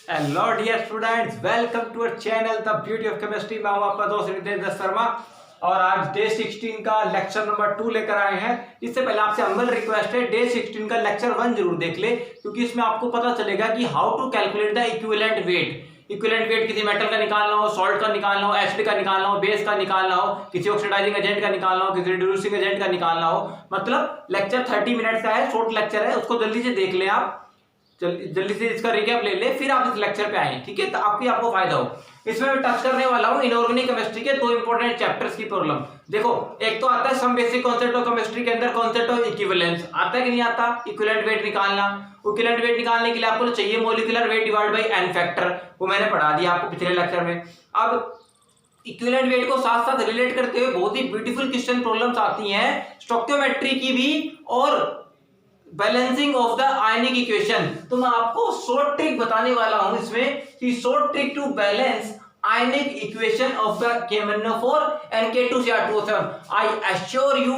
Hello dear students, welcome to our channel the beauty of chemistry. मैं हूं आपका दोस्त रितेश दत्त शर्मा और आज डे 16 का लेक्चर नंबर 2 लेकर आए हैं। इससे पहले आपसे हम्बल रिक्वेस्ट है, डे 16 का लेक्चर 1 जरूर देख ले, क्योंकि इसमें आपको पता चलेगा कि how to calculate the equivalent weight. Equivalent weight किसी मेटल का निकालना हो, सॉल्ट का निकालना हो, एसिड का निकालना हो, बेस का निकालना हो, किसी ऑक्सीडाइजिंग एजेंट का निकालना हो, किसी रिड्यूसिंग एजेंट का निकालना हो। मतलब लेक्चर 30 मिनट का है, शॉर्ट लेक्चर है, उसको जल्दी से देख ले आप, जल्दी से इसका रिकैप ले ले, फिर आप इस लेक्चर पे आए, ठीक है। तो आपको फायदा हो। इसमें मैं टच करने वाला हूं इनऑर्गेनिक केमिस्ट्री के 2 इंपॉर्टेंट चैप्टर्स की प्रॉब्लम। देखो, एक तो आता है some basic concept of chemistry के अंदर कांसेप्ट ऑफ इक्विवेलेंस। आता है कि नहीं आता? इक्विवेलेंट वेट निकालना। इक्विवेलेंट वेट निकालने के लिए आपको चाहिए molecular weight divide by N factor, वो मैंने पढ़ा दिया आपको पिछले लेक्चर में। अब इक्विवेलेंट वेट को साथ साथ रिलेट करते हुए बहुत ही ब्यूटीफुल क्वेश्चन प्रॉब्लम्स आती हैं स्टोइकियोमेट्री की भी और balancing of the ionic equation. तो मैं आपको शॉर्ट ट्रिक बताने वाला हूं इसमें कि short trick to balance ionic equation of the KMnO4 and K2Cr2O7। I assure you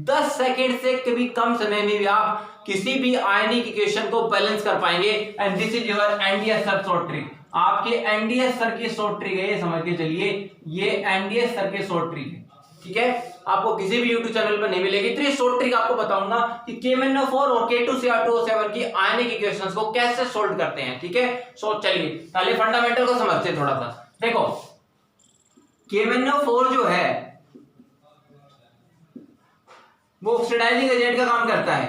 10 second से कभी कम समय में भी आप किसी भी आयनिक इक्वेशन को बैलेंस कर पाएंगे। And this is your NDS sir short trick. आपके एनडीएस सर की शॉर्ट ट्रिक है, ये समझ के चलिए, ये एनडीएस सर के शॉर्ट ट्रिक है, ठीक है। आपको किसी भी YouTube चैनल पर नहीं मिलेगी। तो ये शॉर्ट ट्रिक आपको बताऊंगा कि KMnO4 और K2Cr2O7 की आयनिक इक्वेशंस को कैसे सॉल्व करते हैं, ठीक है। सो चलिए पहले फंडामेंटल को समझते हैं थोड़ा सा। देखो, KMnO4 जो है वो ऑक्सीडाइजिंग एजेंट का काम करता है।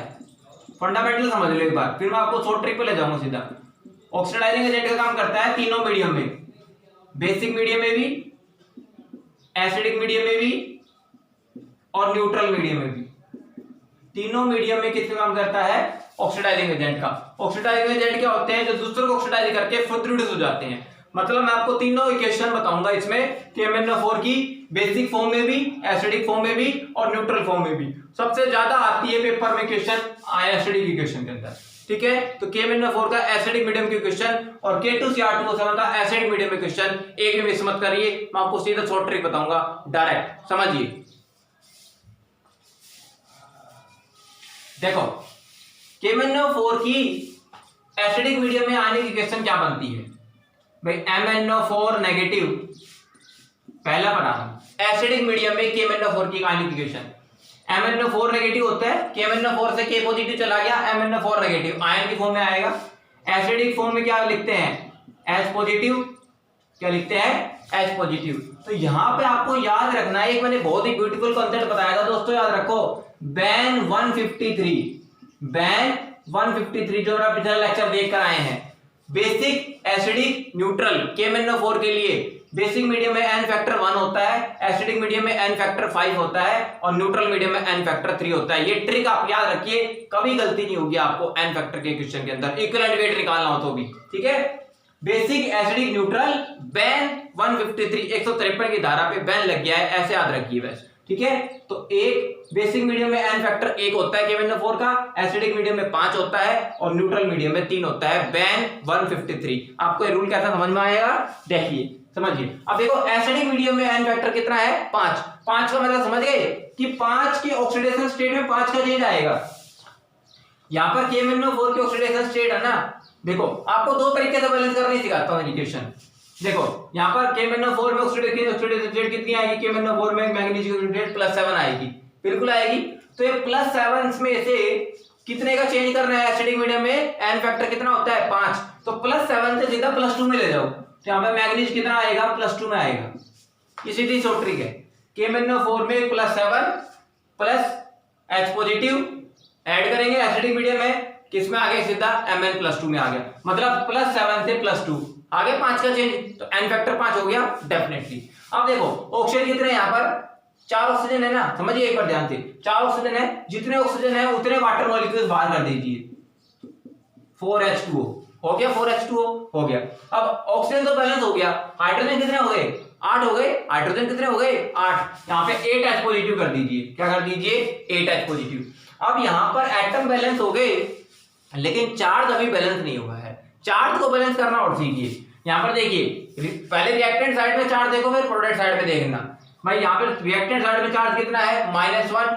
फंडामेंटल समझ लो एक बार, फिर मैं आपको शॉर्ट ट्रिक पे ले जाऊंगा सीधा। ऑक्सीडाइजिंग एजेंट का काम करता है तीनों मीडियम में, बेसिक मीडियम में भी, एसिडिक मीडियम में भी और न्यूट्रल मीडियम में भी। तीनों मीडियम में किसका काम करता है? ऑक्सीडाइजिंग एजेंट का। ऑक्सीडाइजिंग एजेंट क्या होते हैं? जो दूसरों को ऑक्सीडाइज करके खुद रिड्यूस हो जाते हैं। मतलब मैं आपको तीनों इक्वेशन बताऊंगा इसमें, KMnO4 की बेसिक फॉर्म में भी, एसिडिक फॉर्म में भी और न्यूट्रल फॉर्म में भी। सबसे ज्यादा आती है पेपर में क्वेश्चन एसिडिक इक्वेशन के अंदर, ठीक है। तो KMnO4 का एसिडिक मीडियम की क्वेश्चन और K2Cr2O7 का एसिडिक मीडियम में क्वेश्चन एक भी मिस मत करिए। मैं आपको सीधा शॉर्ट ट्रिक बताऊंगा, डायरेक्ट समझिए। देखो, KMnO4 की एसिडिक मीडियम में आने की इक्वेशन क्या बनती है भाई? MnO4 नेगेटिव, पहला पढ़ा। एसिडिक मीडियम में KMnO4 की आयनिक इक्वेशन, MnO4 नेगेटिव होता है, KMnO4 से K पॉजिटिव चला गया, MnO4 नेगेटिव आयन की फॉर्म में आएगा। एसिडिक फॉर्म में क्या लिखते हैं? H positive. क्या लिखते हैं? H positive. तो यहां पे आपको याद रखना है, एक मैंने बहुत ही ब्यूटीफुल कॉन्सेप्ट बताया था दोस्तों, याद रखो, बैन 153। बैन 153 जो आप पिछला लेक्चर देख कर आए हैं। बेसिक, एसिडिक, न्यूट्रल KMnO4 के लिए बेसिक मीडियम में n फैक्टर 1 होता है, एसिडिक मीडियम में n फैक्टर 5 होता है और न्यूट्रल मीडियम में n फैक्टर 3 होता है। ये ट्रिक आप याद रखिए, कभी गलती नहीं होगी आपको n फैक्टर के क्वेश्चन के अंदर इक्विवेलेंट वेट निकालना हो तो भी, ठीक है। बेसिक, एसिडिक, न्यूट्रल, बैन 153, 153 की धारा पे बैन लग गया है, ऐसे याद रखिए बस, ठीक है। तो एक बेसिक मीडियम में n फैक्टर 1 होता है KMnO4 का, एसिडिक मीडियम में 5 होता है और न्यूट्रल मीडियम में 3 होता है, बैन 153। आपको ये रूल कैसा समझ में आएगा देखिए, समझिए। अब देखो, एसिडिक मीडियम में n फैक्टर कितना है? 5। 5 का मतलब समझ गए कि 5 के ऑक्सीडेशन स्टेट में 5 का चेंज आएगा। यहां पर KMnO4 के ऑक्सीडेशन स्टेट है ना, देखो आपको दो तरीके से बैलेंस करने सिखाता हूं इक्वेशन। देखो, यहां पर KMnO4 में ऑक्सीडेशन स्टेट कितनी आएगी? KMnO4 में मैग्नीशियम स्टेट +7 आएगी, बिल्कुल आएगी। तो ये +7 में से कितने का चेंज करना है? एसिडिक मीडियम में n फैक्टर कितना होता है? 5। तो +7 से सीधा +2 में ले जाओ, तो यहां पर मैग्नीशियम कितना आएगा? +2 में आएगा। ये सीधी शॉर्ट ट्रिक है। KMnO4 में +7 प्लस H पॉजिटिव ऐड करेंगे एसिडिक मीडियम में, किस में आ गया? सीधा Mn+2 में आ गया। मतलब +7 से +2 आगे 5 का चेंज, तो n फैक्टर 5 हो गया डेफिनेटली। अब देखो, ऑक्सीजन कितने यहाँ पर? 4 ऑक्सीजन है ना, समझिए एक बार ध्यान से। 4 ऑक्सीजन है, जितने ऑक्सीजन है उतने वाटर मॉलिक्यूल्स बाहर कर दीजिए। 4H2O हो गया, 4H2O हो गया। अब ऑक्सीजन तो बैलेंस हो गया, हाइड्रोजन कितने हो गए? 8 हो गए। हाइड्रोजन कितने हो गए? 8। यहाँ पे 8H पॉजिटिव कर दीजिए। क्या कर दीजिए? 8H positive. अब यहाँ पर एटम बैलेंस हो गए, लेकिन चार्ज अभी बैलेंस नहीं हुआ है। चार्ज को बैलेंस करना और सीखिए। यहाँ पर देखिए, पहले रिएक्टेंट साइड में चार्ज देखो, फिर प्रोडक्ट साइड में देखना। भाई यहाँ पे रिएक्टेंट साइड में चार्ज कितना है? -1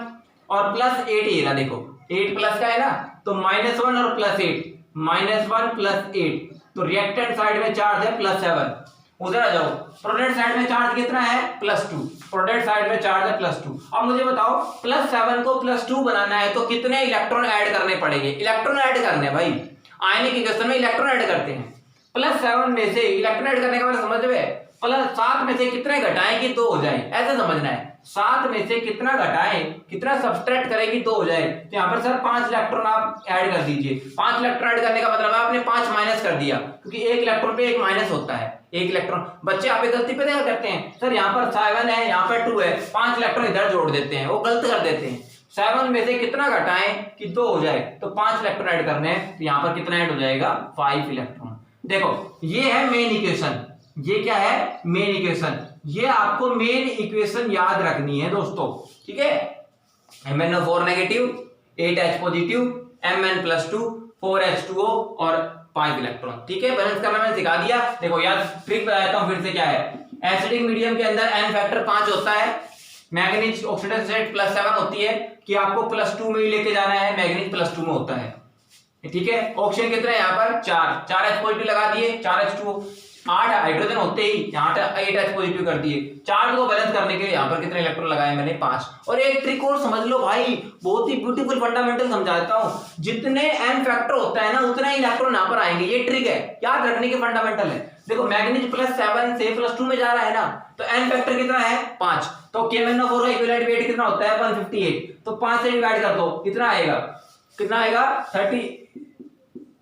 और +8। ये ना देखो, 8 प्लस का है ना, तो -1 और +8, -1 + 8 तो रिएक्टेंट साइड में चार्ज है +7, उधर आ जाओ, प्रोडक्ट साइड में चार्ज कितना है +2, प्रोडक्ट साइड में चार्ज है +2। अब मुझे बताओ +7 को +2 बनाना है तो कितने इलेक्ट्रॉन ऐड करने पड़ेंगे? इलेक्ट्रॉन ऐड करने हैं भाई, आयनिक इक्वेशन में इलेक्ट्रॉन ऐड करते हैं। +7 में से इलेक्ट्रॉन ऐड करने का मतलब समझ में, +7 में से कितने घटाएं कि 2 हो जाए, ऐसे समझना है। 7 में से कितना घटाएं, कितना सब्सट्रैक्ट करें कि 2 हो जाए। तो यहाँ पर सर 5 इलेक्ट्रॉन आप ऐड कर दीजिए। 5 इलेक्ट्रॉन ऐड करने का मतलब आपने 5 माइनस कर दिया, क्योंकि 1 इलेक्ट्रॉन पे 1 माइनस होता है। 1 इलेक्ट्रॉन, बच्चे आप गलती पे क्या करते हैं, सर यहाँ पर 7 है, यहाँ पर 2 है, 5 इलेक्ट्रॉन इधर जोड़ देते हैं, वो गलत कर देते हैं। 7 में से कितना घटाएं कि 2 हो जाए, तो 5 इलेक्ट्रॉन ऐड करने हैं, तो यहाँ पर कितना ऐड हो जाएगा 5 इलेक्ट्रॉन। देखो ये है मेन इक्वेशन, ये क्या है मेन इक्वेशन, ये आपको मेन इक्वेशन याद रखनी है दोस्तों, ठीक है। MnO4 negative, 8H positive, Mn+2, 4H2O और 5 इलेक्ट्रॉन, ठीक है। बैलेंस करना मैंने सिखा दिया। देखो यार ट्रिक बताता हूं फिर से, क्या है, एसिडिक मीडियम के अंदर n फैक्टर 5 होता है, मैंगनीज ऑक्सीडेशन स्टेट +7 होती है कि आपको +2 में ही लेके जाना है, मैंगनीज +2 में होता है, ठीक है। ऑक्सीजन कितने यहाँ पर 4H पॉजिटिव लगा दिए, 4H2O, 8 हाइड्रोजन होते ही यहाँ 8H पॉजिटिव कर दिए। चार्ज को बैलेंस करने के लिए यहाँ पर कितने इलेक्ट्रॉन लगाए मैंने 5। और एक ट्रिक और समझ लो भाई, बहुत ही ब्यूटीफुल फंडामेंटल समझाता हूँ, जितने n फैक्टर होता है ना उतना ही इलेक्ट्रॉन यहाँ पर आएंगे, ये ट्रिक है, याद रखने के फंडामेंटल है। देखो मैग्नीज +7 से +2 में जा रहा है ना, तो n फैक्टर कितना है 5, तो KMnO4 का इक्विवेलेंट वेट कितना होता है 158, तो 5 से डिवाइड कर दो, कितना आएगा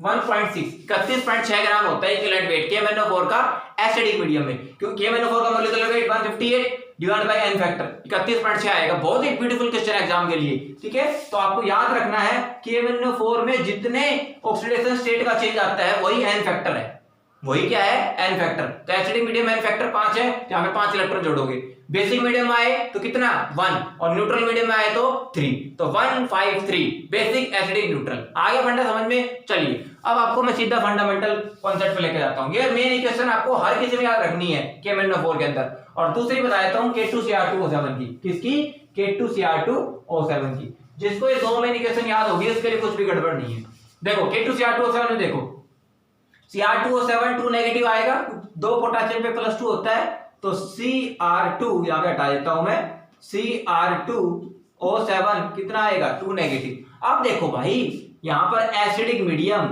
31.6 ग्राम होता है इक्विवेलेंट वेट KMnO4 का एसिडिक मीडियम में, क्योंकि KMnO4 का molecular weight 158 divide by n factor 31.6 आएगा। बहुत ही ब्यूटीफुल क्वेश्चन एग्जाम के लिए, ठीक है। तो आपको याद रखना है KMnO4 में जितने ऑक्सीडेशन स्टेट का चेंज आता है वही n फैक्टर है, वही क्या है n फैक्टर। तो एसिडिक मीडियम में n फैक्टर 5 है, तो यहाँ पे 5 इलेक्ट्रॉन जोड़ोगे। बेसिक मीडियम में आए तो कितना 1, और न्यूट्रल मीडियम में आए तो 3, तो 153 बेसिक एसिडिक न्यूट्रल। आगे फंडा समझ में। चलिए अब आपको मैं सीधा फंडामेंटल कॉन्सेप्ट पे लेके जाता हूँ। ये मेन इक्वेशन आपको हर किसी में याद रखनी है KMnO4 के अंदर। और दूसरी बता देता हूँ K2Cr2O7 की, किसकी K2Cr2O7 की। जिसको ये 2 मेन इक्वेशन याद होगी उसके लिए कुछ भी गड़बड़ नहीं है। देखो K2Cr2O7 में देखो Cr2O7 2 नेगेटिव आएगा, 2 पोटेशियम पे +2 होता है, तो Cr2 यहाँ पे हटा देता हूं मैं, Cr2O7 कितना आएगा 2 नेगेटिव। अब देखो भाई यहाँ पर एसिडिक मीडियम,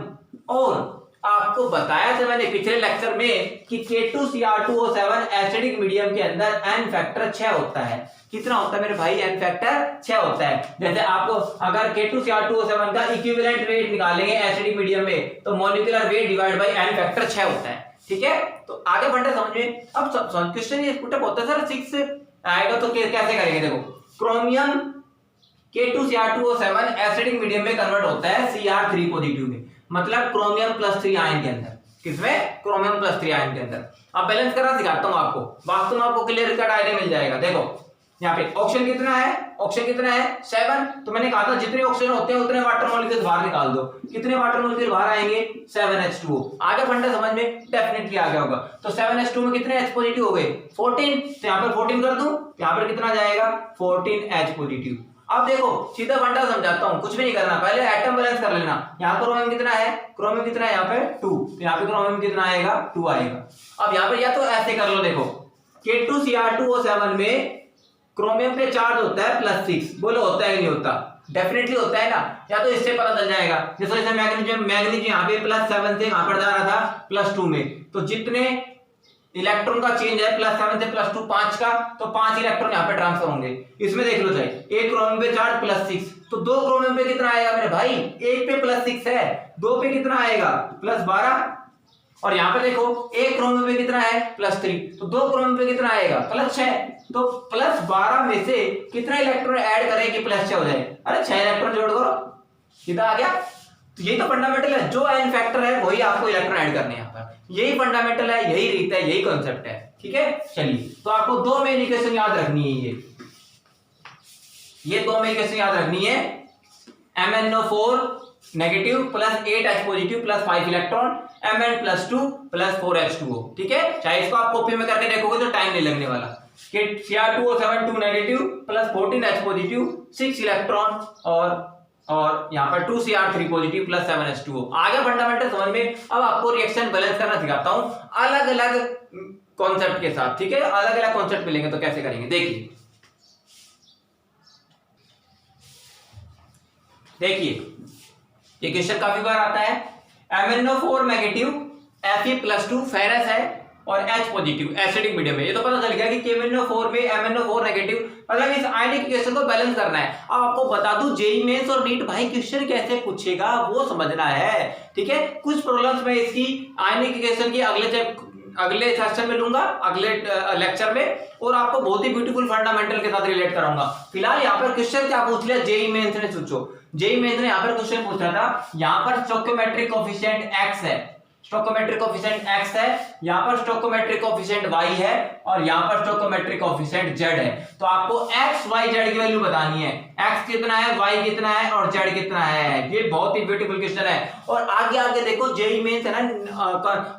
और आपको बताया था मैंने पिछले लेक्चर में कि K2Cr2O7 एसिडिक मीडियम के अंदर n फैक्टर 6 होता है। कितना होता है मेरे भाई n फैक्टर 6 होता है। जैसे आपको अगर K2Cr2O7 का इक्विवेलेंट वेट निकालेंगे एसिडिक मीडियम में, तो molecular weight divide bye n factor 6 होता है, ठीक है। तो आगे बढ़ते समझ में। अब क्वेश्चन ये पुटअप होता है सर 6 आएगा तो कैसे करेंगे। देखो क्रोमियम K2Cr2O7 एसिडिक मीडियम में कन्वर्ट होता है Cr3 पॉजिटिव में, मतलब क्रोमियम +3 आयन के अंदर। किसमें क्रोमियम +3 आयन के अंदर। अब बैलेंस करना सिखाता हूं आपको, वास्तव में आपको क्लियर कट आइडिया मिल जाएगा। देखो यहाँ पे ऑक्सीजन कितना है, ऑक्सीजन कितना है 7, तो मैंने कहा था जितने ऑक्सीजन होते हैं उतने वाटर मॉलिक्यूल्स बाहर निकाल दो। कितने वाटर मॉलिक्यूल बाहर आएंगे 7H2O। आगे फंडा समझ में डेफिनेटली आ गया होगा। तो 7H2 में कितने H पॉजिटिव हो गए 14, तो यहाँ पर 14 कर दूं, यहाँ पर कितना जाएगा 14H पॉजिटिव। अब देखो सीधा फंडा समझाता हूं, कुछ भी नहीं करना, पहले एटम बैलेंस कर लेना। यहाँ क्रोमियम कितना है, क्रोमियम कितना है यहाँ पे 2, तो यहाँ पे क्रोमियम कितना आएगा 2 आएगा। अब यहाँ पे या तो ऐसे कर लो, देखो K2Cr2O7 में क्रोमियम पे चार्ज होता है +6, बोलो होता है कि नहीं होता, डेफिनेटली होता है ना। या तो इससे पता चल जाएगा, जैसे मैग्नीशियम यहाँ पे +7 से यहाँ पर जा रहा था +2 में, तो जितने इलेक्ट्रॉन का चेंज है +7 से +2 5 का, तो 5 इलेक्ट्रॉन यहाँ पे ट्रांसफर होंगे। इसमें देख लो चाहे एक क्रोमियम पे चार्ज +6, तो 2 क्रोमियम पे कितना आएगा मेरे भाई, एक पे +6 है, 2 पे कितना आएगा +12, और यहाँ पे देखो एक क्रोमियम पे कितना है +3, तो 2 क्रोमियम पे कितना आएगा +6, तो +12 में से कितना इलेक्ट्रॉन ऐड करें कि +6 हो जाए, अरे 6 इलेक्ट्रॉन जोड़ करो, सीधा आ गया। तो यही तो फंडामेंटल है, जो n फैक्टर है वही आपको इलेक्ट्रॉन ऐड करने हैं यहाँ पर, यही फंडामेंटल है, यही रीत है, यही कॉन्सेप्ट है, ठीक है। चलिए तो आपको 2 मेन इक्वेशन याद रखनी है, ये 2 मेन इक्वेशन याद रखनी है। MnO4 negative +8H positive +5 electron, Mn+2 +4H2O, ठीक है। चाहे इसको आप कॉपी में करके देखोगे तो टाइम नहीं लगने वाला। Cr2O7 2 negative +14H positive 6 electron और और यहाँ पर 2Cr3 पॉजिटिव प्लस 7H2O। आगे फंडामेंटल समझ में। अब आपको रिएक्शन बैलेंस करना सिखाता हूं अलग अलग कॉन्सेप्ट के साथ, ठीक है। अलग अलग कॉन्सेप्ट मिलेंगे तो कैसे करेंगे देखिए। ये क्वेश्चन काफी बार आता है। MnO4 नेगेटिव Fe+2 फेरस है और H पॉजिटिव एसिडिक मीडियम है। ये तो पता चल गया कि KMnO4 में MnO4 नेगेटिव, मतलब इस आयनिक इक्वेशन को बैलेंस करना है। अब आपको बता दूं जेईई मेंस और नीट भाई क्वेश्चन कैसे पूछेगा वो समझना है, ठीक है। कुछ प्रॉब्लम्स में इसकी आयनिक इक्वेशन की अगले सेक्शन में लूंगा, अगले लेक्चर में, और आपको बहुत ही ब्यूटीफुल फंडामेंटल के साथ रिलेट कराऊंगा। फिलहाल यहाँ पर क्वेश्चन क्या पूछ लिया जेईई मेंस ने, सोचो जेईई मेंस ने यहाँ पर क्वेश्चन पूछा था। यहाँ पर स्टोइकोमेट्रिक कोएफिशिएंट x है, स्टोइकोमेट्रिक कोएफिशिएंट x है, यहाँ पर स्टोइकोमेट्रिक कोएफिशिएंट y है और यहाँ पर स्टोइकोमेट्रिक कोएफिशिएंट z है। तो आपको x y z की वैल्यू बतानी है, x कितना है, y कितना है और z कितना है। ये बहुत ही ब्यूटीफुल क्वेश्चन है। और आगे आगे देखो जेईई मेंस है ना,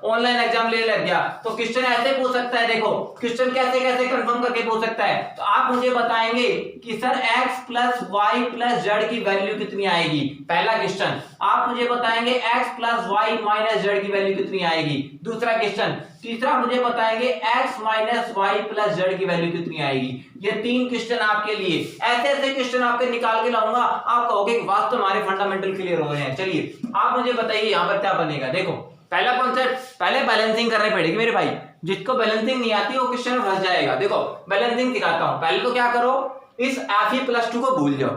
ऑनलाइन एग्जाम ले लग गया तो क्वेश्चन ऐसे पूछ सकता है। देखो क्वेश्चन कैसे कैसे कंफर्म करके पूछ सकता है। तो आप मुझे बताएंगे कि sir x plus Y plus Z की वैल्यू कितनी आएगी। पहला क्वेश्चन आप मुझे बताएंगे x plus Y minus Z की वैल्यू कितनी आएगी। दूसरा क्वेश्चन, तीसरा मुझे बताएंगे x minus Y plus Z की वैल्यू कितनी आएगी। ये 3 क्वेश्चन आपके लिए, ऐसे ऐसे क्वेश्चन आपके निकाल के लाऊंगा, आप कहोगे वास्तव हमारे फंडामेंटल क्लियर हो रहे हैं। चलिए आप मुझे बताइए यहाँ पर क्या बनेगा। देखो पहला कॉन्सेप्ट, पहले बैलेंसिंग करनी पड़ेगी मेरे भाई। जिसको बैलेंसिंग नहीं आती वो क्वेश्चन में फंस जाएगा। देखो बैलेंसिंग दिखाता हूं। पहले तो क्या करो, इस Fe+2 को भूल जाओ,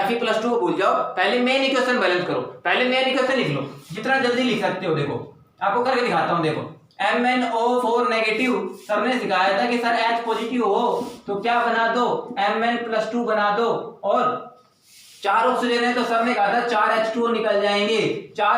Fe+2 को भूल जाओ। पहले मेन इक्वेशन बैलेंस करो, पहले मेन इक्वेशन लिख लो जितना जल्दी लिख सकते हो। देखो आपको करके दिखाता हूं। देखो MnO4 नेगेटिव, सर ने सिखाया था कि सर H पॉजिटिव हो तो क्या बना दो, Mn+2 बना दो, और 4 ऑक्सीजन है तो सर ने कहा था 4 H2O निकल जाएंगे, 4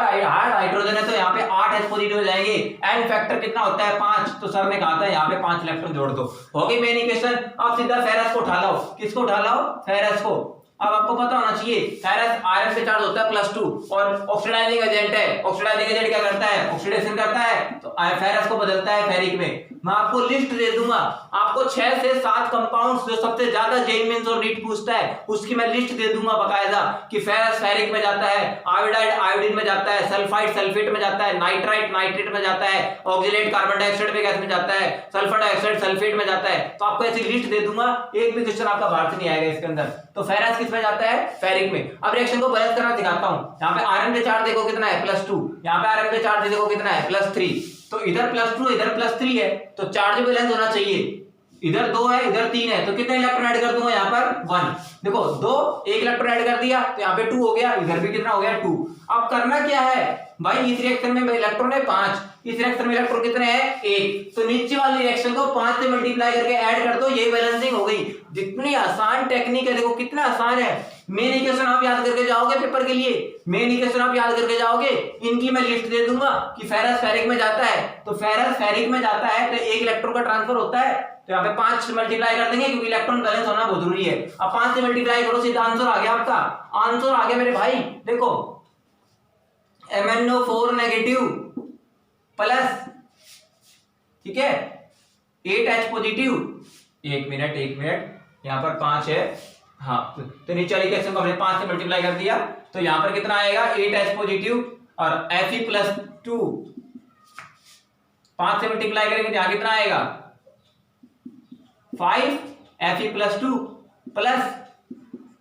हाइड्रोजन है तो यहाँ पे 8 H पॉजिटिव हो जाएंगे। एन फैक्टर कितना होता है 5, तो सर ने कहा था यहाँ पे 5 इलेक्ट्रॉन जोड़ दो। हो गई मेन इक्वेशन। अब सीधा फेरस को उठा लाओ। किसको उठा लाओ, फेरस को। अब आपको पता होना चाहिए फेरस आयरन पे चार्ज होता है +2 और ऑक्सीडाइजिंग एजेंट है। ऑक्सीडाइजिंग एजेंट क्या करता है, ऑक्सीडेशन करता है, तो फेरस को बदलता है फेरिक में। मैं आपको लिस्ट दे दूंगा, आपको 6 से 7 कंपाउंड्स जो सबसे ज्यादा जेईई मेंस और नीट पूछता है उसकी मैं लिस्ट दे दूंगा बकायदा, कि फेरस फेरिक में जाता है, आयोडाइड आयोडीन में जाता है, सल्फाइड सल्फेट में जाता है, नाइट्राइट नाइट्रेट में जाता है, ऑक्सीलेट कार्बन डाइऑक्साइड गैस में जाता है, सल्फर डाइऑक्साइड सल्फेट में जाता है। तो आपको ऐसी लिस्ट दे दूंगा, एक भी क्वेश्चन आपका बाहर से नहीं आएगा इसके अंदर। तो फेरस किस में जाता है, फेरिक में। अब रिएक्शन को बैलेंस करना दिखाता हूं। यहाँ पे आयरन पे चार्ज देखो कितना है +2, यहाँ पे आयरन पे चार्ज देखो कितना है +3, तो इधर +2 इधर +3 है, तो चार्ज बैलेंस होना चाहिए। इधर 2 है इधर 3 है, तो कितने इलेक्ट्रॉन ऐड कर दूंगा यहाँ पर 1। देखो 2 1 इलेक्ट्रॉन ऐड कर दिया तो यहाँ पे 2 हो गया, इधर भी कितना हो गया 2। अब करना क्या है भाई, इस रिएक्शन में इलेक्ट्रॉन है 5, इस रिएक्शन में इलेक्ट्रॉन कितने हैं 1, तो नीचे वाली रिएक्शन को 5 से मल्टीप्लाई करके ऐड कर दो, ये बैलेंसिंग हो गई। जितनी आसान टेक्निक है, देखो कितना आसान है। मेन इक्वेशन आप याद करके जाओगे पेपर के लिए, मेन इक्वेशन आप याद करके जाओगे। इनकी मैं लिस्ट दे दूंगा कि फेरस फेरिक में जाता है, तो फेरस फेरिक में जाता है तो 1 इलेक्ट्रॉन का ट्रांसफर होता है, तो यहाँ पे 5 से मल्टीप्लाई कर देंगे क्योंकि इलेक्ट्रॉन बैलेंस होना बहुत जरूरी है। अब 5 से मल्टीप्लाई करो, सीधा आंसर आ गया आपका। आंसर आ गया मेरे भाई। देखो MnO4 नेगेटिव प्लस, ठीक है, 8H पॉजिटिव। एक मिनट यहाँ पर 5 है, हाँ, तो नीचे वाली इक्वेशन को हमने 5 से मल्टीप्लाई कर दिया, तो यहाँ पर कितना आएगा 8H पॉजिटिव और Fe+2 5 से मल्टीप्लाई करेंगे तो यहाँ कितना आएगा 5 Fe+2 प्लस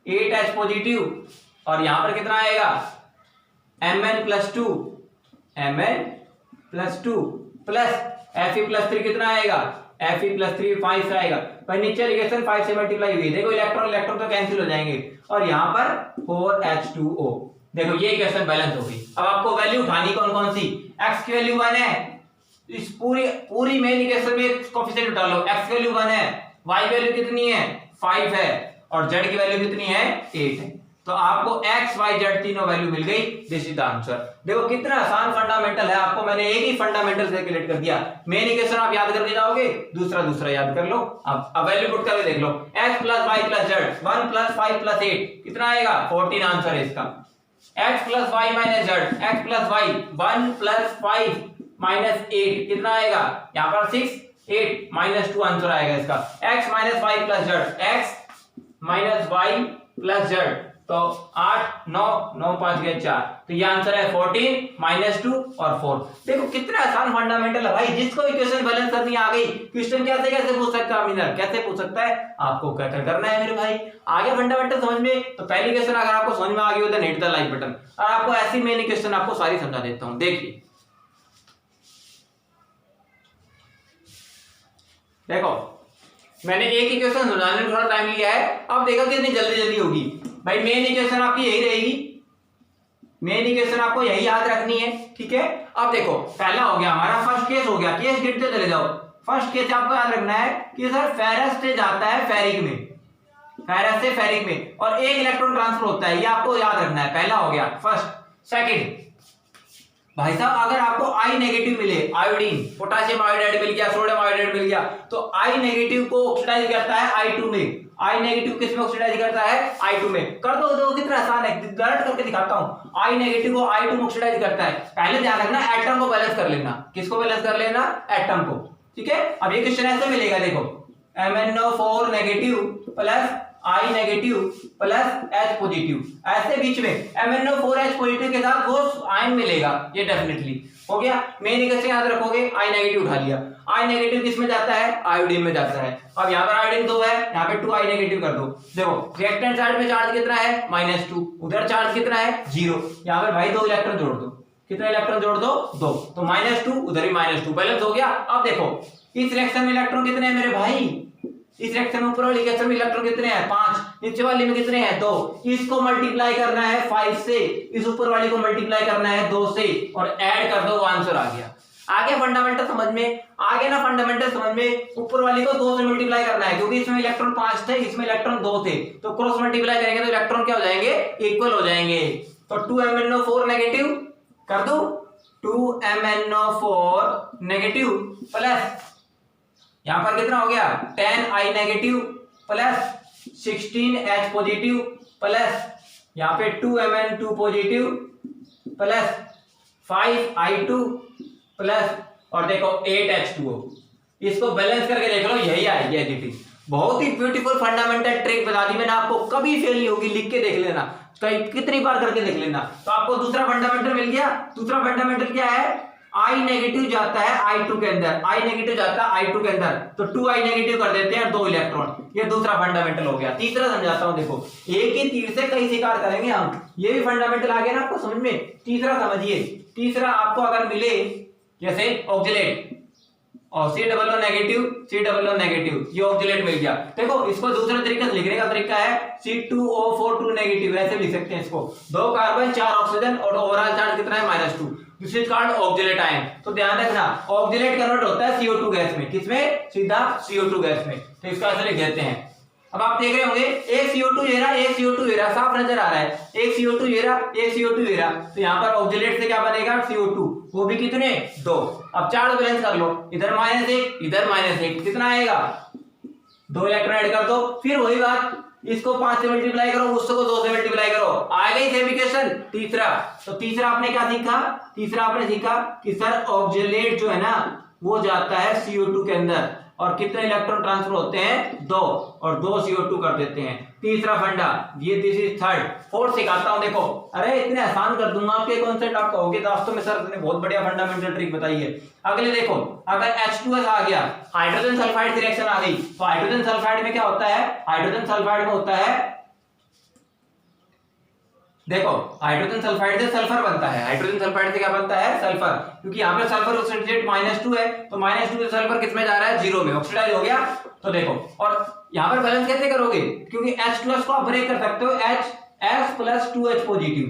8H पॉजिटिव, और यहाँ पर कितना आएगा Mn+2 प्लस Fe+3 कितना आएगा, Fe+3 5 से आएगा। पर नीचे रिएक्शन 5 से मल्टीप्लाई हुई, देखो इलेक्ट्रॉन इलेक्ट्रॉन तो कैंसिल हो जाएंगे, और यहाँ पर 4H2O। देखो ये इक्वेशन बैलेंस हो गई। अब आपको वैल्यू उठानी कौन कौन सी, x की वैल्यू 1 है, इस पूरी मेन इक्वेशन में कोएफिशिएंट उठा लो। x की वैल्यू 1 है, y वैल्यू कितनी है 5 है, और z की वैल्यू कितनी है 8 है। तो आपको x y z तीनों वैल्यू मिल गई, दिस इज द आंसर। देखो कितना आसान फंडामेंटल है, आपको मैंने एक ही फंडामेंटल से कैलकुलेट कर दिया। मेन इक्वेशन आप याद करके जाओगे, दूसरा याद कर लो। अब वैल्यू पुट करके देख लो, x plus y plus z 1 plus 5 plus 8 कितना आएगा 14 आंसर है इसका। x plus y minus z, x plus y 1 plus 5 minus 8 कितना आएगा, यहाँ पर 6 8 माइनस 2 आंसर आएगा इसका। x minus y plus z, x minus y plus z, तो 8 9 9 5 गए 4, तो ये आंसर है 14 -2 और 4। देखो कितना आसान फंडामेंटल है भाई, जिसको इक्वेशन बैलेंस करनी आ गई, क्वेश्चन कैसे कैसे पूछ सकता है अमीनर, कैसे पूछ सकता है, आपको क्या करना है मेरे भाई। आगे फंडामेंटल समझ में, तो पहली क्वेश्चन अगर आपको समझ में आ गई हो तो हिट द लाइक बटन, और आपको ऐसी मेन क्वेश्चन आपको सारी समझा देता हूं। देखिए देखो मैंने एक इक्वेशन समझाने में थोड़ा टाइम लिया है, अब देखो कितनी जल्दी जल्दी होगी भाई। मेन इक्वेशन आपकी यही रहेगी, मेन इक्वेशन आपको यही याद रखनी है, ठीक है। अब देखो पहला हो गया हमारा, फर्स्ट केस हो गया, केस गिनते चले जाओ। फर्स्ट केस आपको याद रखना है कि सर फेरस से जाता है फेरिक में, फेरस से फेरिक में, और एक इलेक्ट्रॉन ट्रांसफर होता है, ये आपको याद रखना है। पहला हो गया फर्स्ट। सेकंड भाई साहब, अगर आपको आई नेगेटिव मिले, आयोडीन, पोटेशियम आयोडाइड मिल गया, सोडियम आयोडाइड मिल गया, तो आई नेगेटिव को ऑक्सीडाइज करता है I2 में। आई नेगेटिव किस में ऑक्सीडाइज करता है? I2 में। कर दो, देखो कितना आसान है, डायरेक्ट करके दिखाता हूं। आई नेगेटिव को I2 में ऑक्सीडाइज करता है। पहले ध्यान रखना एटम को बैलेंस कर लेना। किसको बैलेंस कर लेना? एटम को, ठीक है। अब ये क्वेश्चन ऐसे मिलेगा, देखो MnO4 negative plus I negative plus H positive, ऐसे बीच में MnO4H पॉजिटिव के साथ वो आयन मिलेगा, ये डेफिनेटली हो गया। मेन कैसे याद रखोगे? I नेगेटिव उठा लिया, I नेगेटिव किस में जाता है? आयोडीन में जाता है। अब यहाँ पर आयोडीन 2 है, यहाँ पे 2 I नेगेटिव कर दो। देखो रिएक्टेंट साइड में चार्ज कितना है? -2, उधर चार्ज कितना है? 0। यहाँ पर भाई 2 इलेक्ट्रॉन जोड़ दो, कितने इलेक्ट्रॉन जोड़ दो? 2, तो -2 उधर भी -2, बैलेंस हो गया। अब देखो इस रिएक्शन में इलेक्ट्रॉन कितने हैं मेरे भाई? इस रिएक्शन में ऊपर वाली रिएक्शन में इलेक्ट्रॉन कितने हैं? 5, नीचे वाली में कितने हैं? 2। इसको मल्टीप्लाई करना है 5 से, इस ऊपर वाली को मल्टीप्लाई करना है 2 से, और ऐड कर दो, वो आंसर आ गया। आगे फंडामेंटल समझ में आगे ना, फंडामेंटल समझ में ऊपर वाली को 2 से मल्टीप्लाई करना है, क्योंकि इसमें इलेक्ट्रॉन 5 थे, इसमें इलेक्ट्रॉन 2 थे, तो क्रॉस मल्टीप्लाई करेंगे तो इलेक्ट्रॉन क्या हो जाएंगे? इक्वल हो जाएंगे। तो 2MnO4 नेगेटिव कर दो, 2MnO4 नेगेटिव प्लस यहां पर कितना हो गया? 10I negative plus 16H positive plus यहां पे 2Mn2 positive plus 5I2 plus, और देखो 8H2O। इसको बैलेंस करके देख लो, यही आएगी एडिटिंग। बहुत ही ब्यूटीफुल फंडामेंटल ट्रिक बता दी मैंने आपको, कभी फेल नहीं होगी, लिख के देख लेना, कितनी बार करके देख लेना। तो आपको दूसरा फंडामेंटल मिल गया। दूसरा फंडामेंटल क्या है? I नेगेटिव जाता है I2 के अंदर, I नेगेटिव जाता है I2 के अंदर, तो 2I नेगेटिव कर देते हैं, 2 इलेक्ट्रॉन। ये दूसरा फंडामेंटल हो गया। तीसरा समझाता हूं, देखो एक ही तीर से कई शिकार करेंगे हम, ये भी फंडामेंटल आ गया ना आपको समझ में। तीसरा समझिए, तीसरा आपको अगर मिले जैसे ऑक्सीलेट, और C+O नेगेटिव, ये ऑक्सीलेट मिल गया। देखो इसको दूसरे तरीके से लिखने का तरीका है C2O4 2 नेगेटिव, ऐसे लिख सकते हैं इसको, 2 कार्बन 4 ऑक्सीजन, और ओवरऑल चार्ज कितना है? -2। This is called oxalate ion. तो ध्यान रखना ऑक्सीलेट कन्वर्ट होता है CO2 गैस में, किसमें? सीधा CO2 गैस में। तो इसका ऐसे लिख देते हैं। अब आप देख रहे होंगे एक CO2 ये रहा, एक CO2 ये रहा, साफ नजर आ रहा है, एक CO2 ये रहा, एक CO2 ये रहा। तो यहाँ पर ऑक्सीलेट से क्या बनेगा? CO2, वो भी कितने? 2। अब चार्ज बैलेंस कर लो, इधर -1 इधर -1, कितना आएगा? 2 इलेक्ट्रॉन ऐड कर दो, फिर वही बात, इसको 5 से मल्टीप्लाई करो, उसको 2 से मल्टीप्लाई करो, आ गई सेम इक्वेशन। तीसरा, तो तीसरा आपने क्या सीखा? तीसरा आपने सीखा कि सर ऑक्सीलेट जो है ना वो जाता है CO2 के अंदर, और कितने इलेक्ट्रॉन ट्रांसफर होते हैं? 2, और 2 CO2 कर देते हैं। तीसरा फंडा ये, दिस इज थर्ड। फोर्थ सिखाता हूं, देखो अरे इतने आसान कर दूंगा आपके कॉन्सेप्ट, आप कहोगे दोस्तों में सर ने बहुत बढ़िया फंडामेंटल ट्रिक बताई है। अगले देखो, अगर H2S आ गया, हाइड्रोजन सल्फाइड रिएक्शन आ गई, तो हाइड्रोजन सल्फाइड में क्या होता है? हाइड्रोजन सल्फाइड में होता है, देखो हाइड्रोजन सल्फाइड से सल्फर बनता है। हाइड्रोजन सल्फाइड से क्या बनता है? सल्फर, क्योंकि यहाँ पे सल्फर ऑक्सीडेट -2 है, तो -2 से सल्फर किस में जा रहा है? 0 में, ऑक्सीडाइज हो गया। तो देखो, और यहाँ पर बैलेंस कैसे करोगे? क्योंकि H2S को आप ब्रेक कर सकते हो, HS + 2H पॉजिटिव,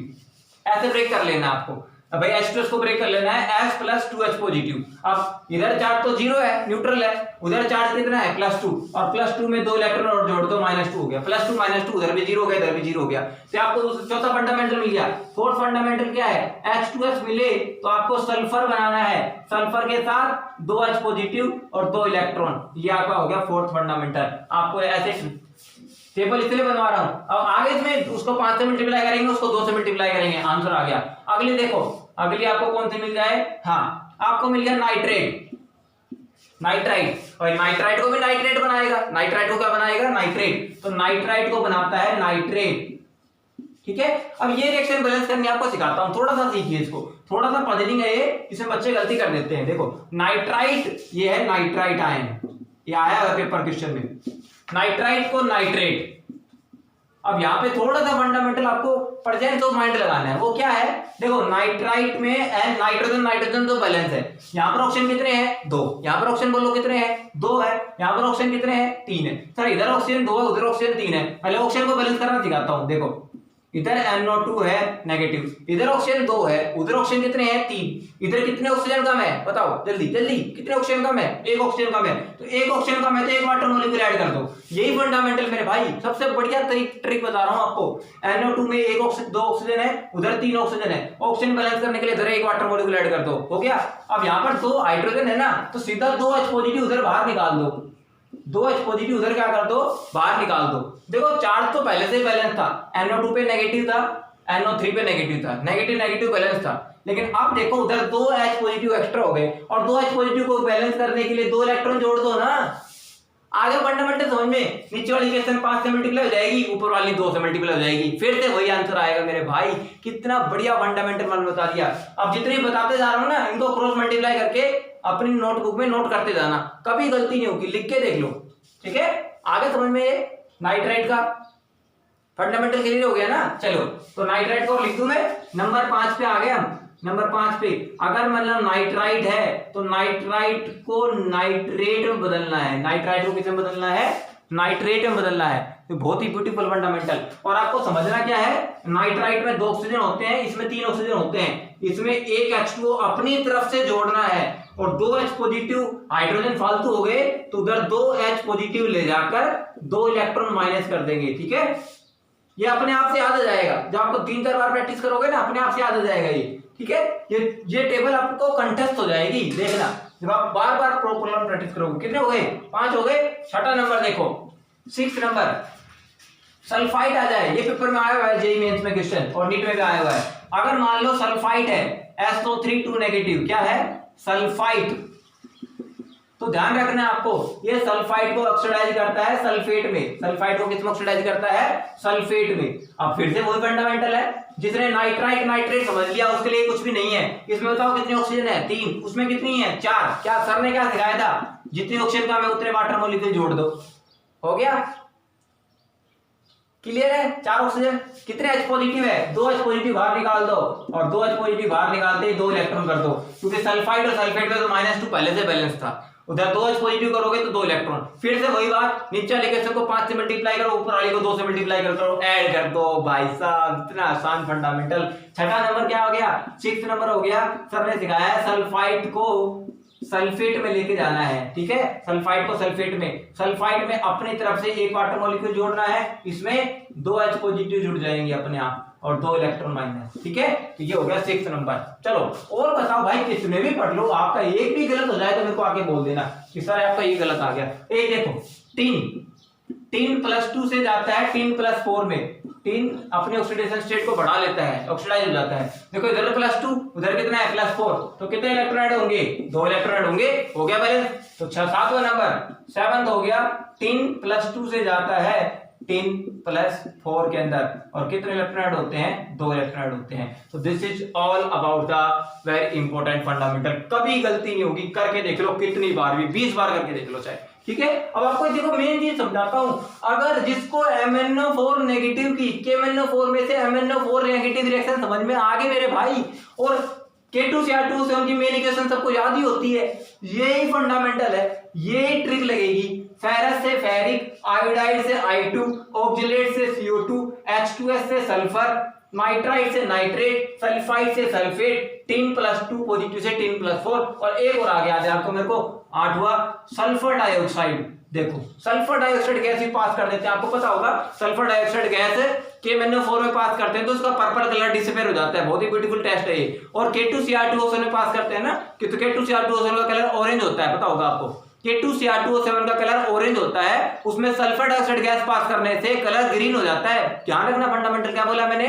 ऐसे ब्रेक कर लेना आपको। अब भाई H2S को ब्रेक कर लेना है, S + 2H पॉजिटिव। अब इधर चार्ज तो 0 है, न्यूट्रल है, उधर चार्ज कितना है? +2, और +2 में 2 इलेक्ट्रॉन और जोड़ दो, -2 हो गया, +2 -2, उधर भी 0 हो गया, इधर भी 0 हो गया। तो आपको चौथा फंडामेंटल मिल गया। फोर्थ फंडामेंटल क्या है? H2S मिले तो आपको सल्फर बनाना है, सल्फर के साथ 2H पॉजिटिव और 2 इलेक्ट्रॉन, ये आपका हो गया फोर्थ फंडामेंटल। आपको ऐसे टेबल इसलिए बनवा रहा हूं। अब आगे इसमें उसको 5 से मल्टीप्लाई करेंगे, उसको 2 से मल्टीप्लाई करेंगे, आंसर आ गया। अगली देखो, अगली आपको कौन सी मिल जाए? हाँ, आपको मिल गया नाइट्रेट, नाइट्राइट, और नाइट्राइट को भी नाइट्रेट बनाएगा। नाइट्राइट को क्या बनाएगा? नाइट्रेट। तो नाइट्राइट को बनाता है नाइट्रेट, ठीक है। अब ये रिएक्शन बैलेंस करने आपको सिखाता हूं, थोड़ा सा सीखिए इसको, थोड़ा सा पजलिंग है ये, इसमें बच्चे गलती कर देते हैं। देखो नाइट्राइट, ये है नाइट्राइट आयन, ये आया है पेपर क्वेश्चन में, नाइट्राइट को नाइट्रेट। अब यहाँ पे थोड़ा सा फंडामेंटल आपको प्रेजेंस ऑफ माइंड लगाना है, वो क्या है, देखो नाइट्राइट में एन नाइट्रोजन नाइट्रोजन तो बैलेंस है, यहाँ पर ऑक्सीजन कितने हैं 2, यहाँ पर ऑक्सीजन बोलो कितने हैं 2 है, यहाँ पर ऑक्सीजन कितने हैं 3 है। सर इधर ऑक्सीजन 2 है उधर ऑक्सीजन 3 है, पहले ऑक्सीजन को बैलेंस करना सिखाता हूँ। देखो इधर NO2 है नेगेटिव, इधर ऑक्सीजन 2 है, उधर ऑक्सीजन कितने हैं 3, इधर कितने ऑक्सीजन कम है बताओ जल्दी जल्दी, कितने ऑक्सीजन कम है, एक ऑक्सीजन कम है, तो एक ऑक्सीजन कम है तो एक वाटर मॉलिक्यूल ऐड कर दो। यही फंडामेंटल मेरे भाई, सबसे बढ़िया ट्रिक बता रहा हूं आपको। NO2 में एक ऑक्सीजन 2 ऑक्सीजन है, उधर 3 ऑक्सीजन है, ऑक्सीजन बैलेंस करने के लिए इधर एक वाटर मॉलिक्यूल ऐड कर दो, हो गया। अब यहाँ पर 2 हाइड्रोजन है ना, तो सीधा 2 H पॉजिटिव उधर बाहर निकाल दो, 2 H पॉजिटिव उधर क्या कर दो बाहर निकाल दो। देखो चार्ज तो पहले से ही बैलेंस था, NO2 पे नेगेटिव था, NO3 पे नेगेटिव था, नेगेटिव नेगेटिव बैलेंस था, लेकिन अब देखो उधर 2 H पॉजिटिव एक्स्ट्रा हो गए, और 2 H पॉजिटिव को बैलेंस करने के लिए 2 इलेक्ट्रॉन जोड़ दो ना। आगे फंडामेंटल समझ में, नीचे वाली इक्वेशन 5 से मल्टीप्लाई हो जाएगी, ऊपर वाली 2 से मल्टीप्लाई हो जाएगी, फिर से वही आंसर आएगा मेरे भाई। कितना बढ़िया फंडामेंटल मैंने बता दिया। अब जितनी बताते जा रहा हूं ना, इनको क्रॉस मल्टीप्लाई करके अपनी नोटबुक में नोट करते जाना, कभी गलती नहीं होगी, लिख के देख लो, ठीक है। आगे समझ में ये नाइट्राइट का फंडामेंटल क्लियर हो गया ना। चलो तो नाइट्राइट को लिख दूं मैं, नंबर 5 पे आ गए हम। नंबर 5 पे अगर मतलब नाइट्राइट है तो नाइट्राइट को नाइट्रेट में बदलना है, नाइट्राइट को किसमें बदलना है, नाइट्रेट में बदलना है। तो बहुत ही ब्यूटीफुल फंडामेंटल। और आपको समझना क्या है, नाइट्राइट में 2 ऑक्सीजन होते हैं, इसमें 3 ऑक्सीजन होते हैं, इसमें एक H2O अपनी तरफ से जोड़ना है, और 2 H पॉजिटिव हाइड्रोजन फालतू हो गए तो उधर 2 H पॉजिटिव ले जाकर 2 इलेक्ट्रॉन माइनस कर देंगे, ठीक है। ये अपने आप से याद आ जाएगा, जब आपको 3-4 बार प्रैक्टिस करोगे ना, अपने आप से याद आ जाएगा ये, ठीक है। ये टेबल आपको कंठस्थ हो जाएगी, देखना जब आप बार बार प्रॉपर प्रैक्टिस करोगे। कितने हो गए 5 हो गए। छठा नंबर देखो, 6 नंबर सल्फाइड आ जाए, ये पेपर में आया हुआ है जेईई मेंस में क्वेश्चन, और नीट में भी आया हुआ है। अगर मान लो सल्फाइड है, SO3 2 नेगेटिव, क्या है सल्फाइड, तो ध्यान रखना आपको, ये सल्फाइड को ऑक्सीडाइज करता है सल्फेट में, सल्फाइड को किसमें ऑक्सीडाइज करता है सल्फेट में। अब फिर से वही फंडामेंटल है, जिसने नाइट्राइट नाइट्रेट समझ लिया उसके लिए कुछ भी नहीं है। इसमें बताओ कितनी ऑक्सीजन है 3, उसमें कितनी है 4। क्या सर ने क्या सिखाया था, जितनी ऑक्सीजन कम है उतने वाटर मॉलिक्यूल जोड़ दो, हो गया क्लियर है। 4 ऑक्सीजन, कितने H पॉजिटिव है 2 H पॉजिटिव बाहर निकाल दो, और 2 H पॉजिटिव बाहर निकालते ही 2 इलेक्ट्रॉन कर दो, क्योंकि सल्फाइड और सल्फेट में तो -2 पहले से बैलेंस था, उधर 2 H पॉजिटिव करोगे तो 2 इलेक्ट्रॉन। फिर से वही बात, नीचे वाले इक्वेशन को 5 से मल्टीप्लाई करो, ऊपर वाले को 2 से मल्टीप्लाई करो, ऐड कर दो भाई साहब, इतना आसान फंडामेंटल। छठा नंबर क्या हो गया, 6 नंबर हो गया। सर ने सिखाया है सल्फाइड को सल्फेट में लेके जाना है, ठीक है, सल्फाइड को सल्फेट में, सल्फाइड में अपनी तरफ से एक वाटर मॉलिक्यूल जोड़ना है, इसमें 2 H पॉजिटिव जुड़ जाएंगे अपने आप, और 2 इलेक्ट्रॉन माइनस, ठीक है। तो ये हो गया 6 नंबर। चलो और बताओ भाई, कितने भी पढ़ लो, आपका एक भी गलत हो जाए तो मेरे को आके बोल देना कि सर आपका ये गलत आ गया। एक देखो 3 +2 से जाता है 3 +4 में, 3 अपने ऑक्सीडेशन स्टेट को बढ़ा लेता है, ऑक्सीडाइज हो जाता है। देखो इधर +2, उधर कितना है +4, तो कितने इलेक्ट्रॉन ऐड होंगे 2 इलेक्ट्रॉन ऐड होंगे, हो गया बैलेंस। तो 7वां नंबर 7 हो गया, 3 +2 से जाता है 3 +4 के अंदर, और कितने इलेक्ट्रॉन ऐड होते हैं 2 इलेक्ट्रॉन ऐड होते हैं। तो this is all about the very important fundamental. कभी गलती नहीं होगी, करके देख लो कितनी बार भी, 20 बार करके देख लो चाहे, ठीक है। अब आपको देखो मेन चीज समझाता हूं, अगर जिसको MnO4 नेगेटिव की KMnO4 में से MnO4 नेगेटिव रिएक्शन समझ में आ गई मेरे भाई, और K2Cr2 की मेन इक्वेशन सबको याद ही होती है, यही फंडामेंटल है, यही ट्रिक लगेगी। फेरस से फेरिक, आयोडाइड से I2, ऑक्जेलेट से CO2, H2S से सल्फर, नाइट्राइट से नाइट्रेट, सल्फाइड से सल्फेट, 3 +2 पॉजिटिव से 3 +4, और एक और आ गया याद है आपको मेरे को 8वां सल्फर डाइऑक्साइड। देखो सल्फर डाइऑक्साइड गैस भी पास कर देते हैं, आपको पता होगा सल्फर डाइऑक्साइड गैस KMnO4 में पास करते हैं तो उसका पर्पल कलर डिसअपीयर हो जाता है, बहुत ही ब्यूटीफुल टेस्ट है ये। और K2Cr2O7 में पास करते हैं ना, कि तो K2Cr2O7 का कलर ऑरेंज होता है, पता होगा आपको, K2Cr2O7 का कलर ऑरेंज होता है, उसमें सल्फर डाइऑक्साइड गैस पास करने से कलर ग्रीन हो जाता है। ध्यान रखना फंडामेंटल क्या बोला मैंने,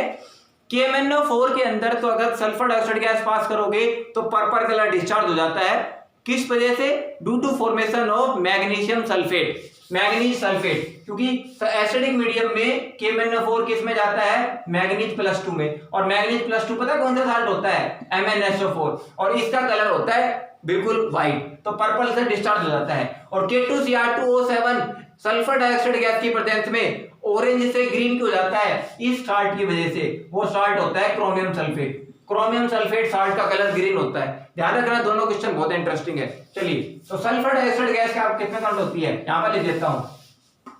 KMnO4 के अंदर तो अगर सल्फर डाइऑक्साइड गैस पास करोगे तो पर्पल कलर डिस्चार्ज हो जाता है, किस वजह से, due to formation of magnesium sulphate. Manganese sulphate, क्योंकि एसिडिक मीडियम में KMnO4 किस में जाता है, मैग्नीज +2 में, और मैग्नीज +2 पता है कौन सा साल्ट होता है, MnSO4, और इसका कलर होता है बिल्कुल व्हाइट, तो पर्पल से डिस्चार्ज हो जाता है। और K2Cr2O7 सल्फर डाइऑक्साइड गैस की प्रेजेंस में ऑरेंज से ग्रीन क्यों हो जाता है, इस साल्ट की वजह से, वो साल्ट होता है chromium sulphate. Chromium sulphate salt का कलर ग्रीन होता है, ध्यान रखना, दोनों क्वेश्चन बहुत इंटरेस्टिंग है। चलिए, तो सल्फर डाइऑक्साइड गैस का कितने काउंट होती है, यहां पर लिख देता हूं।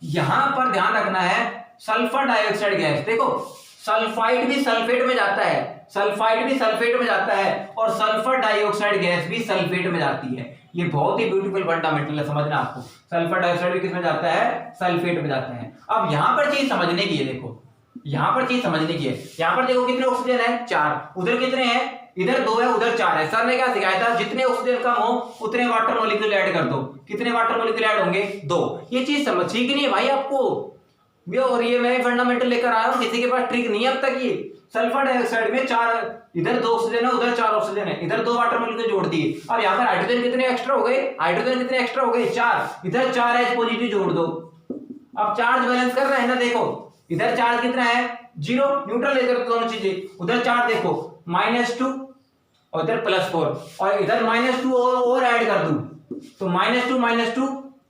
यहां पर ध्यान रखना है, सल्फर डाइऑक्साइड गैस, देखो सल्फाइड भी सल्फेट में जाता है, सल्फाइड भी सल्फेट में जाता है, और सल्फर डाइऑक्साइड गैस भी सल्फेट में जाती है। ये बहुत ही ब्यूटीफुल फंडामेंटल है, समझना आपको। सल्फर डाइऑक्साइड भी किस में जाता है, सल्फेट में जाता है। अब यहां पर चीज समझने की है, देखो यहां पर चीज समझने की है। यहां पर देखो कितने ऑक्सीजन है, 4, उधर कितने हैं, इधर 2 है, उधर 4 है। सर ने क्या सिखाया था, जितने ऑक्सीजन कम हो उतने वाटर मॉलिक्यूल ऐड कर दो। कितने वाटर मॉलिक्यूल ऐड होंगे, 2। ये चीज समझ ठीक नहीं है भाई आपको, और ये मैं फंडामेंटल लेकर आया हूं, किसी के पास ट्रिक नहीं है अब तक। ये सल्फर डाइऑक्साइड में 4, इधर 2 ऑक्सीजन है, उधर 4 ऑक्सीजन है, इधर 2 वाटर मॉलिक्यूल जोड़ दिए। अब यहाँ पर हाइड्रोजन कितने एक्स्ट्रा हो गए, हाइड्रोजन कितने एक्स्ट्रा हो गए, 4, इधर 4 H पॉजिटिव जोड़ दो। अब चार्ज बैलेंस कर रहे हैं ना, देखो इधर चार्ज कितना है, 0, न्यूट्रल लेकर दोनों चीजें। उधर चार्ज देखो -2 और इधर +4, और इधर -2 और ऐड कर दूं तो -2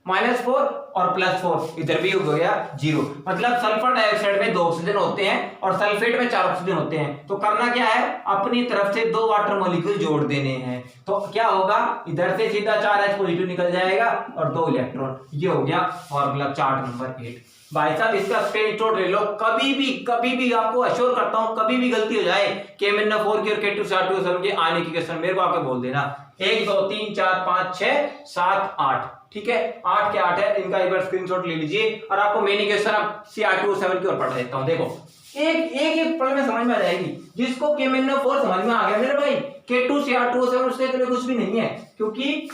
-4 और +4, इधर भी हो गया 0। मतलब सल्फर डाइऑक्साइड में 2 ऑक्सीजन होते हैं और सल्फेट में 4 ऑक्सीजन होते हैं। तो करना क्या है, अपनी तरफ से 2 वाटर मॉलिक्यूल जोड़ देने हैं। तो क्या होगा, इधर से सीधा 4 H पॉजिटिव निकल जाएगा और 2 इलेक्ट्रॉन। ये हो गया फॉर्मूला चार्ट नंबर 8। भाई साहब इसका स्क्रीनशॉट ले लो, कभी भी आपको अश्योर करता हूं, कभी भी गलती हो जाए KMnO4 की और K2Cr2O7 के आने की क्वेश्चन मेरे को आके बोल देना। 1 2 3 4 5 6 7 8, ठीक है, 8 के 8 है, इनका एक बार स्क्रीनशॉट ले लीजिए। और आपको मेन क्वेश्चन अब Cr2O7 की ओर पढ़ा देता हूं। देखो एक पढ़ में समझ में आ जाएगी। जिसको KMnO4 समझ में आ गया मेरे भाई, K2Cr2O7 उसके लिए कुछ भी नहीं है, क्योंकि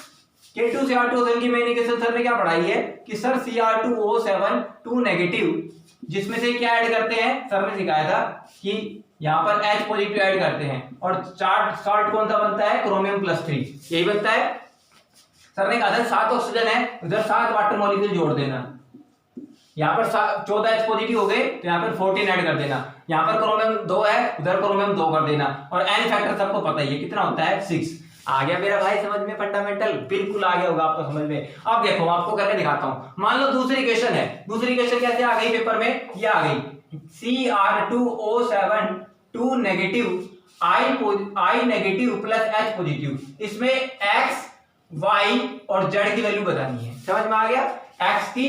K2Cr2O7 की मेन इक्वेशन सर ने क्या पढ़ाई है कि सर Cr2O7 2 नेगेटिव, जिसमें से क्या ऐड करते हैं, सर ने सिखाया था कि यहां पर H पॉजिटिव ऐड करते हैं, और साल्ट कौन सा बनता है, क्रोमियम +3, यही बनता है। सर ने कहा था 7 ऑक्सीजन है, उधर 7 वाटर मॉलिक्यूल जोड़ देना। यहाँ पर 14 H पॉजिटिव हो गए, तो यहाँ पर 14 ऐड कर देना। यहाँ पर क्रोमियम 2 है, उधर क्रोमियम 2 कर देना, और N फैक्टर सबको पता ही है कितना होता है, 6। आ गया मेरा भाई समझ में, फंडामेंटल बिल्कुल आ गया होगा आपको समझ में। अब देखो आपको करके दिखाता हूं। मान लो दूसरी क्वेश्चन है, दूसरी क्वेश्चन कैसे आ गई पेपर में, ये आ गई Cr2O7 2 negative, I negative plus H positive. इसमें X, Y और Z की वैल्यू बतानी है। समझ में आ गया, X की,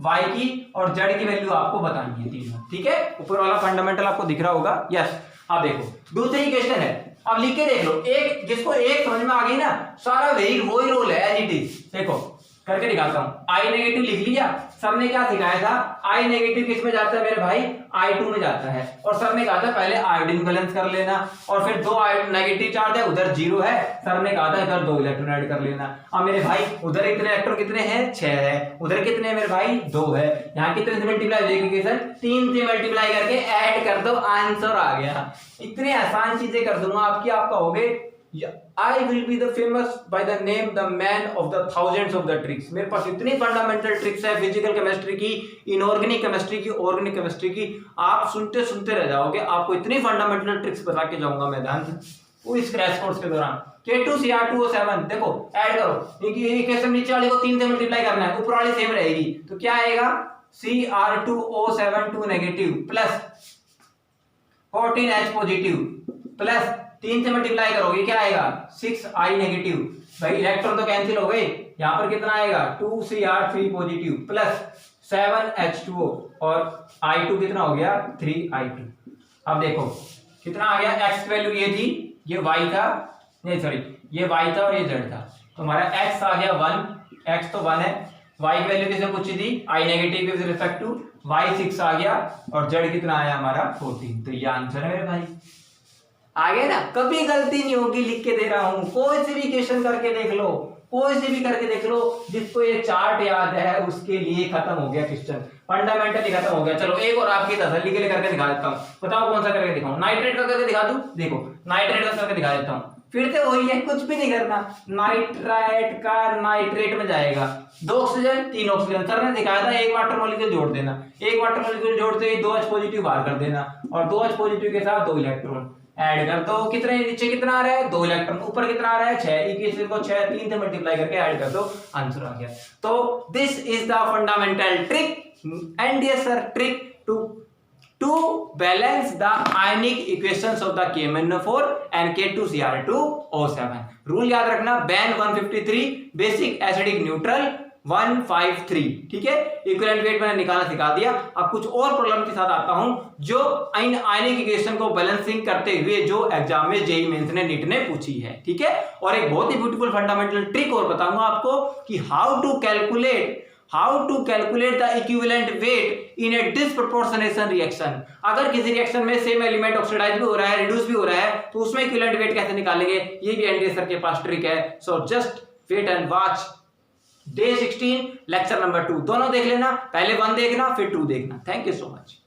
Y की और Z की वैल्यू आपको बतानी है तीनों, ठीक है। ऊपर वाला फंडामेंटल आपको दिख रहा होगा, यस। अब देखो दूसरी क्वेश्चन है, अब लिख के देख लो। एक जिसको एक समझ में आ गई ना, सारा वही रोल है एज इट इज। देखो करके दिखाता हूं। I नेगेटिव लिख लिया, सर ने क्या सिखाया था, I नेगेटिव किस में जाता है मेरे भाई, I2 में जाता है। और सर ने कहा था पहले आयोडीन बैलेंस कर लेना, और फिर 2 नेगेटिव चार्ज है, उधर 0 है, सर ने कहा था इधर 2 इलेक्ट्रॉन ऐड कर लेना। अब मेरे भाई उधर इतने इलेक्ट्रॉन कितने हैं, 6 है, उधर कितने हैं मेरे भाई, 2 है। यहाँ कितने से मल्टीप्लाई हो जाएगी सर, 3 से मल्टीप्लाई करके ऐड कर दो, आंसर आ गया। इतनी आसान चीजें कर दूंगा आपकी, आप कहोगे I will be the famous by the name the man of the thousands of the tricks। मेरे पास इतनी फंडामेंटल ट्रिक्स है फिजिकल केमिस्ट्री की, इनऑर्गेनिक केमिस्ट्री की, ऑर्गेनिक केमिस्ट्री की, आप सुनते सुनते रह जाओगे। आपको इतनी फंडामेंटल ट्रिक्स बता के जाऊंगा मैदान वो इस क्रैश कोर्स के दौरान। K2Cr2O7 देखो ऐड करो, इक्वेशन नीचे वाले को 3 से मल्टीप्लाई करना है, ऊपर वाली सेम रहेगी, तो क्या आएगा, Cr2O7 2 negative plus 14 H positive plus 3 से मल्टीप्लाई करोगे क्या आएगा, 6I नेगेटिव। भाई इलेक्ट्रॉन तो कैंसिल हो गए, यहां पर कितना आएगा, 2Cr3 पॉजिटिव प्लस 7H2O, और I2 कितना हो गया, 3I2। अब देखो कितना आ गया, x वैल्यू ये थी, ये y था, नहीं सॉरी ये y था और ये z था, तो हमारा x आ गया 1, x तो 1 है, y की वैल्यू किसने पूछी थी, I negative with respect to y 6 आ गया, और z कितना आया हमारा 14। तो ये आंसर है मेरे भाई, आगे ना, कभी गलती नहीं होगी, लिख के दे रहा हूं। कोई सी भी क्वेश्चन करके देख लो, कोई सी भी करके देख लो, जिसको ये चार्ट याद है उसके लिए खत्म हो गया क्वेश्चन, फंडामेंटली खत्म हो गया। चलो एक और आपकी तसल्ली के लिए करके दिखा देता हूं, बताओ कौन सा करके दिखाऊं, नाइट्रेट का करके दिखा दूं। देखो नाइट्रेट का करके दिखा देता हूं। फिर से वही है, कुछ भी नहीं करना, नाइट्राइट का नाइट्रेट में जाएगा, 2 ऑक्सीजन 3 ऑक्सीजन। सर ने दिखाया था एक वाटर मॉलिक्यूल जोड़ देना, एक वाटर मॉलिक्यूल जोड़ते ही 2H पॉजिटिव बाहर कर देना और 2H पॉजिटिव के साथ 2 इलेक्ट्रॉन ऐड कर दो। कितने नीचे कितना आ रहा है 2 इलेक्ट्रॉन, ऊपर कितना आ रहा है 6, इक्वेशन को 6 3 से मल्टीप्लाई करके ऐड कर दो, आंसर आ गया। तो this is the fundamental trick and yes sir trick to balance the ionic equations of the KMnO4 and K2Cr2O7। Rule याद रखना, बैन 153, बेसिक एसिडिक न्यूट्रल 153, ठीक है। इक्विवेलेंट वेट मैंने निकालना सिखा दिया। अब कुछ और प्रॉब्लम के साथ आता हूं जो इन आयनिक इक्वेशन को बैलेंसिंग करते हुए जो एग्जाम में जेईई मेंस ने नीट ने पूछी है, ठीक है। और एक बहुत ही ब्यूटीफुल फंडामेंटल ट्रिक और बताऊंगा आपको कि how to calculate the equivalent weight in a disproportionation reaction. अगर किसी रिएक्शन में सेम एलिमेंट ऑक्सीडाइज भी हो रहा है, रिड्यूस भी हो रहा है, तो उसमें इक्विवेलेंट वेट कैसे निकालेंगे, ये भी एनडीए सर के पास ट्रिक है। So just wait and watch day 16 lecture number 2 दोनों देख लेना, पहले 1 देखना फिर 2 देखना। Thank you so much.